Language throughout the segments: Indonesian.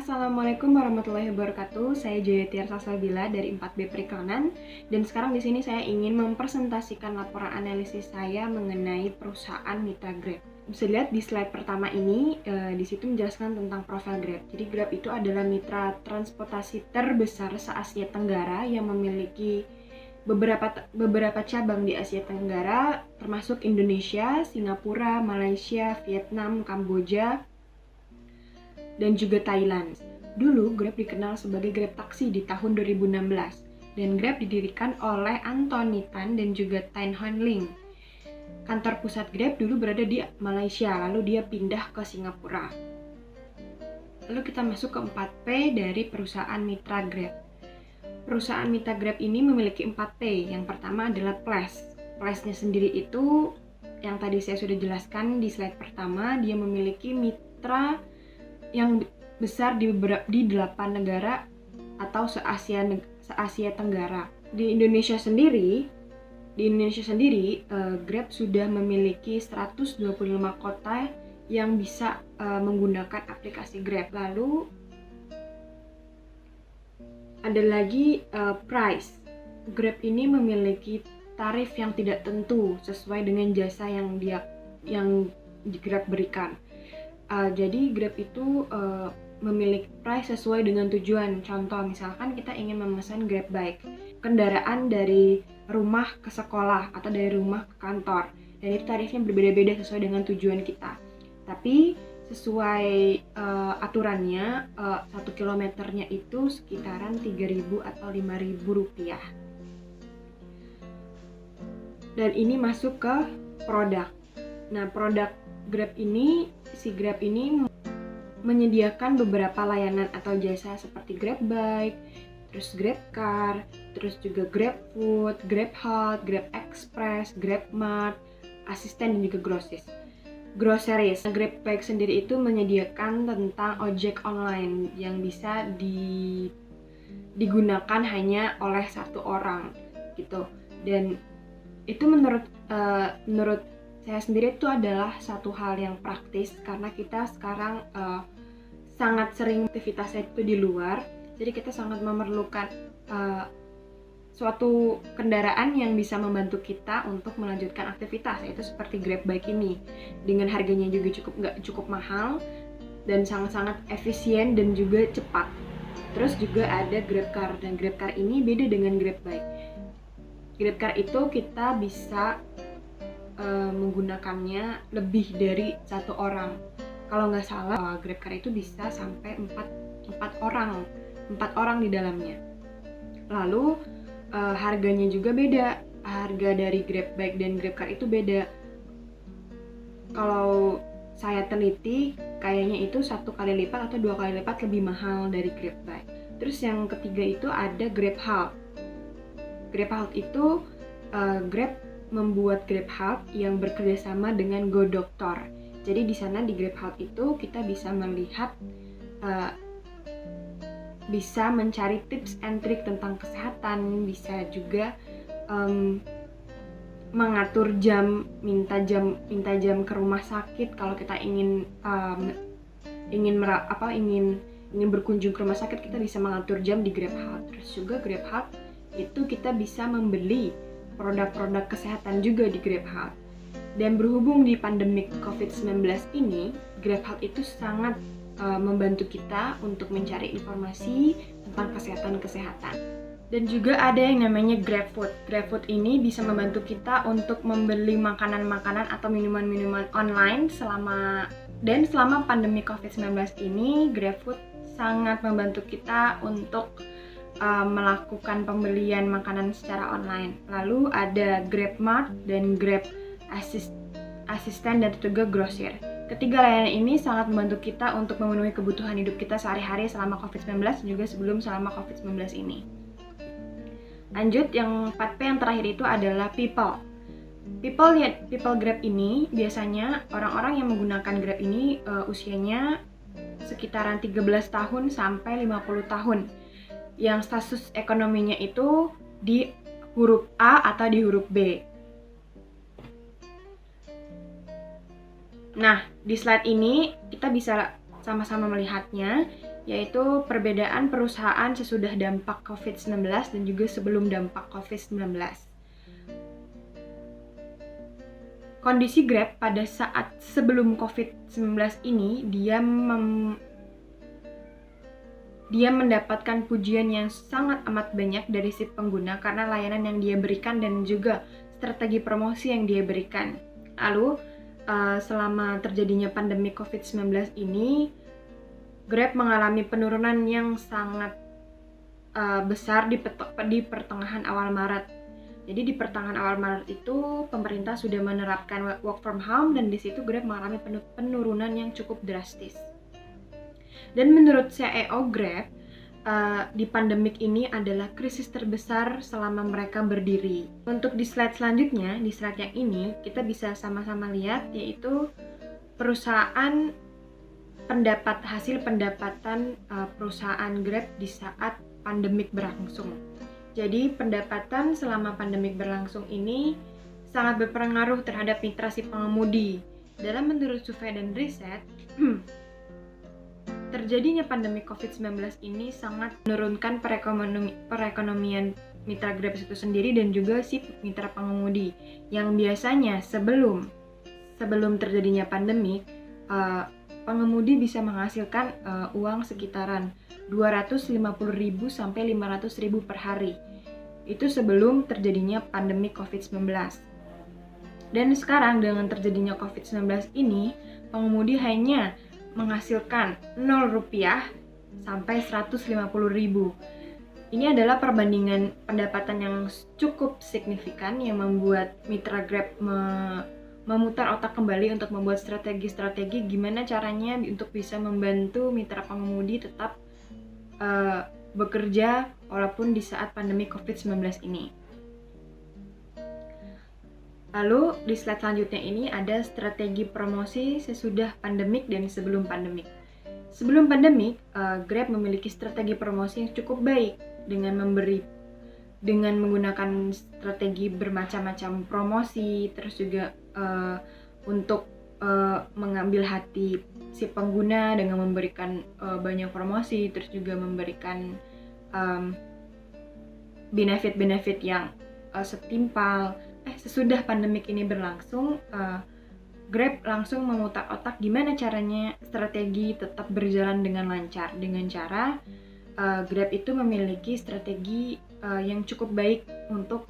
Assalamualaikum warahmatullahi wabarakatuh. Saya Joya Tiarsa Sabila dari 4B Perikanan, dan sekarang di sini saya ingin mempresentasikan laporan analisis saya mengenai perusahaan mitra Grab. Bisa lihat di slide pertama ini, di situ menjelaskan tentang profil Grab. Jadi Grab itu adalah mitra transportasi terbesar se-Asia Tenggara yang memiliki beberapa cabang di Asia Tenggara, termasuk Indonesia, Singapura, Malaysia, Vietnam, Kamboja, dan juga Thailand. Dulu Grab dikenal sebagai Grab Taxi di tahun 2016, dan Grab didirikan oleh Anthony Tan dan juga Tan Hoan Ling. Kantor pusat Grab dulu berada di Malaysia, lalu dia pindah ke Singapura. Lalu kita masuk ke 4P dari perusahaan mitra Grab. Perusahaan mitra Grab ini memiliki 4P. Yang pertama adalah Place. Place-nya sendiri itu yang tadi saya sudah jelaskan di slide pertama, dia memiliki mitra yang besar di 8 negara atau se-Asia Tenggara. Di Indonesia sendiri, Grab sudah memiliki 125 kota yang bisa menggunakan aplikasi Grab. Lalu ada lagi price. Grab ini memiliki tarif yang tidak tentu sesuai dengan jasa yang Grab berikan. Jadi Grab itu memiliki price sesuai dengan tujuan. Contoh, misalkan kita ingin memesan Grab Bike, kendaraan dari rumah ke sekolah atau dari rumah ke kantor, dan itu tarifnya berbeda-beda sesuai dengan tujuan kita. Tapi sesuai aturannya, 1 kilometernya itu sekitaran 3.000 atau 5.000 rupiah. Dan ini masuk ke produk. Nah, produk Grab ini menyediakan beberapa layanan atau jasa seperti Grab Bike, terus Grab Car, terus juga Grab Food, Grab Halt, Grab Express, Grab Mart, asisten dan juga groceries. Grab Bike sendiri itu menyediakan tentang ojek online yang bisa digunakan hanya oleh satu orang gitu. Dan itu menurut saya sendiri itu adalah satu hal yang praktis karena kita sekarang sangat sering aktivitasnya itu di luar, jadi kita sangat memerlukan suatu kendaraan yang bisa membantu kita untuk melanjutkan aktivitas, yaitu seperti Grab Bike ini. Dengan harganya juga nggak cukup mahal dan sangat-sangat efisien dan juga cepat. Terus juga ada Grab Car, dan Grab Car ini beda dengan Grab Bike. Grab Car itu kita bisa menggunakannya lebih dari satu orang. Kalau nggak salah, Grab Car itu bisa sampai 4 orang di dalamnya. Lalu harganya juga beda. Harga dari Grab Bike dan Grab Car itu beda. Kalau saya teliti, kayaknya itu 1 kali lipat atau 2 kali lipat lebih mahal dari Grab Bike. Terus yang ketiga itu ada Grab Halt. Grab Halt itu Grab membuat Grab Halt yang bekerjasama dengan GoDoctor. Jadi di sana di Grab Halt itu kita bisa melihat, bisa mencari tips and trik tentang kesehatan, bisa juga mengatur jam, minta jam ke rumah sakit kalau kita ingin berkunjung ke rumah sakit, kita bisa mengatur jam di Grab Halt. Terus juga Grab Halt itu kita bisa membeli produk-produk kesehatan juga di Grab Halt. Dan berhubung di pandemik COVID-19 ini, Grab Halt itu sangat membantu kita untuk mencari informasi tentang kesehatan. Dan juga ada yang namanya Grab Food. Grab Food ini bisa membantu kita untuk membeli makanan-makanan atau minuman-minuman online selama pandemi COVID-19 ini. Grab Food sangat membantu kita untuk melakukan pembelian makanan secara online. Lalu ada Grab Mart dan Grab Asisten dan juga Grosir. Ketiga layanan ini sangat membantu kita untuk memenuhi kebutuhan hidup kita sehari-hari selama COVID-19 dan juga selama COVID-19 ini. Lanjut, yang 4P yang terakhir itu adalah People. People Grab ini biasanya orang-orang yang menggunakan Grab ini usianya sekitaran 13 tahun sampai 50 tahun. Yang status ekonominya itu di huruf A atau di huruf B. Nah, di slide ini kita bisa sama-sama melihatnya. yaitu perbedaan perusahaan sesudah dampak COVID-19 dan juga sebelum dampak COVID-19. Kondisi Grab pada saat sebelum COVID-19 ini, dia mendapatkan pujian yang sangat amat banyak dari si pengguna karena layanan yang dia berikan dan juga strategi promosi yang dia berikan. Lalu, selama terjadinya pandemi COVID-19 ini, Grab mengalami penurunan yang sangat besar di pertengahan awal Maret. Jadi di pertengahan awal Maret itu pemerintah sudah menerapkan work from home dan di situ Grab mengalami penurunan yang cukup drastis. Dan menurut CEO Grab, di pandemik ini adalah krisis terbesar selama mereka berdiri. Untuk di slide selanjutnya, di slide yang ini kita bisa sama-sama lihat yaitu perusahaan hasil pendapatan perusahaan Grab di saat pandemik berlangsung. Jadi pendapatan selama pandemik berlangsung ini sangat berpengaruh terhadap mitra si pengemudi. Dalam menurut survei dan riset, terjadinya pandemi COVID-19 ini sangat menurunkan perekonomian mitra Grab itu sendiri dan juga si mitra pengemudi yang biasanya sebelum terjadinya pandemi pengemudi bisa menghasilkan uang sekitaran 250.000 sampai 500.000 per hari. Itu sebelum terjadinya pandemi COVID-19. Dan sekarang dengan terjadinya COVID-19 ini, pengemudi hanya menghasilkan 0 rupiah sampai 150.000. Ini adalah perbandingan pendapatan yang cukup signifikan yang membuat mitra Grab memutar otak kembali untuk membuat strategi-strategi gimana caranya untuk bisa membantu mitra pengemudi tetap bekerja walaupun di saat pandemi COVID-19 ini. Lalu di slide selanjutnya ini ada strategi promosi sesudah pandemik dan sebelum pandemik. Sebelum pandemik, Grab memiliki strategi promosi yang cukup baik dengan menggunakan strategi bermacam-macam promosi, terus juga untuk mengambil hati si pengguna dengan memberikan banyak promosi, terus juga memberikan benefit-benefit yang setimpal. Sesudah pandemik ini berlangsung, Grab langsung memutar otak gimana caranya strategi tetap berjalan dengan lancar dengan cara Grab itu memiliki strategi yang cukup baik untuk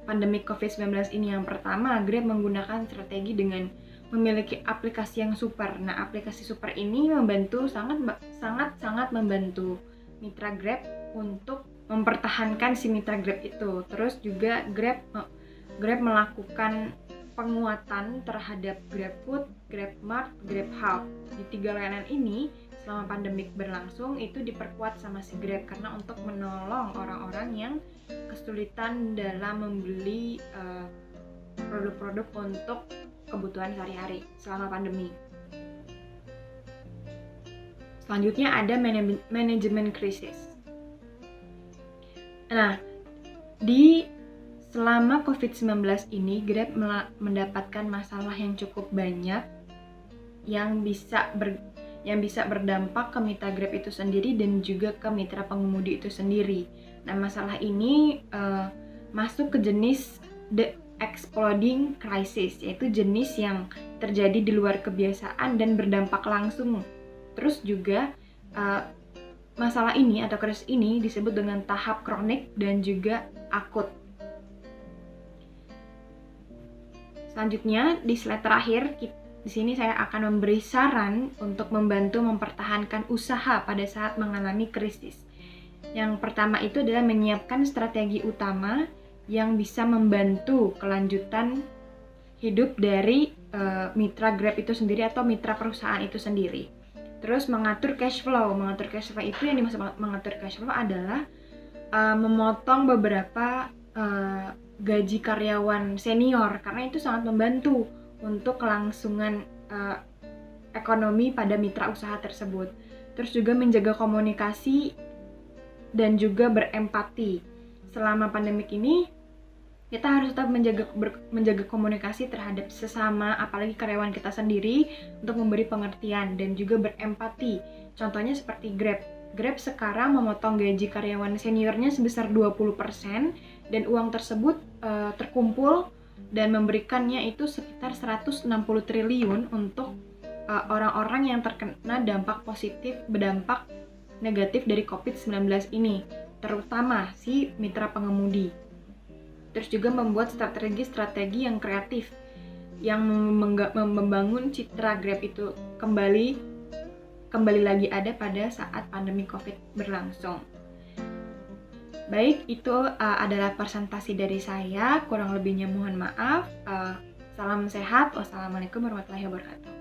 pandemi COVID-19 ini. Yang pertama, Grab menggunakan strategi dengan memiliki aplikasi yang super. Nah, aplikasi super ini sangat membantu mitra Grab untuk mempertahankan si mitra Grab itu. Terus juga Grab melakukan penguatan terhadap GrabFood, GrabMart, GrabHub. Di 3 layanan ini selama pandemik berlangsung itu diperkuat sama si Grab karena untuk menolong orang-orang yang kesulitan dalam membeli produk-produk untuk kebutuhan sehari-hari selama pandemi. Selanjutnya ada manajemen krisis. Nah, selama COVID-19 ini Grab mendapatkan masalah yang cukup banyak yang bisa berdampak ke mitra Grab itu sendiri dan juga ke mitra pengemudi itu sendiri. Nah, masalah ini masuk ke jenis the exploding crisis, yaitu jenis yang terjadi di luar kebiasaan dan berdampak langsung. Terus juga masalah ini atau krisis ini disebut dengan tahap kronik dan juga akut. Selanjutnya di slide terakhir, di sini saya akan memberi saran untuk membantu mempertahankan usaha pada saat mengalami krisis. Yang pertama itu adalah menyiapkan strategi utama yang bisa membantu kelanjutan hidup dari mitra Grab itu sendiri atau mitra perusahaan itu sendiri. Terus mengatur cash flow. Mengatur cash flow itu yang dimaksud mengatur cash flow adalah memotong beberapa gaji karyawan senior karena itu sangat membantu untuk kelangsungan ekonomi pada mitra usaha tersebut. Terus juga menjaga komunikasi dan juga berempati. Selama pandemik ini kita harus tetap menjaga komunikasi terhadap sesama, apalagi karyawan kita sendiri, untuk memberi pengertian dan juga berempati Contohnya seperti Grab. Grab sekarang memotong gaji karyawan seniornya sebesar 20% dan uang tersebut terkumpul dan memberikannya itu sekitar 160 triliun untuk orang-orang yang terkena dampak berdampak negatif dari COVID-19 ini, terutama si mitra pengemudi. Terus juga membuat strategi-strategi yang kreatif yang membangun citra Grab itu kembali lagi ada pada saat pandemi COVID berlangsung. Baik, itu adalah presentasi dari saya. Kurang lebihnya mohon maaf. Salam sehat. Wassalamualaikum warahmatullahi wabarakatuh.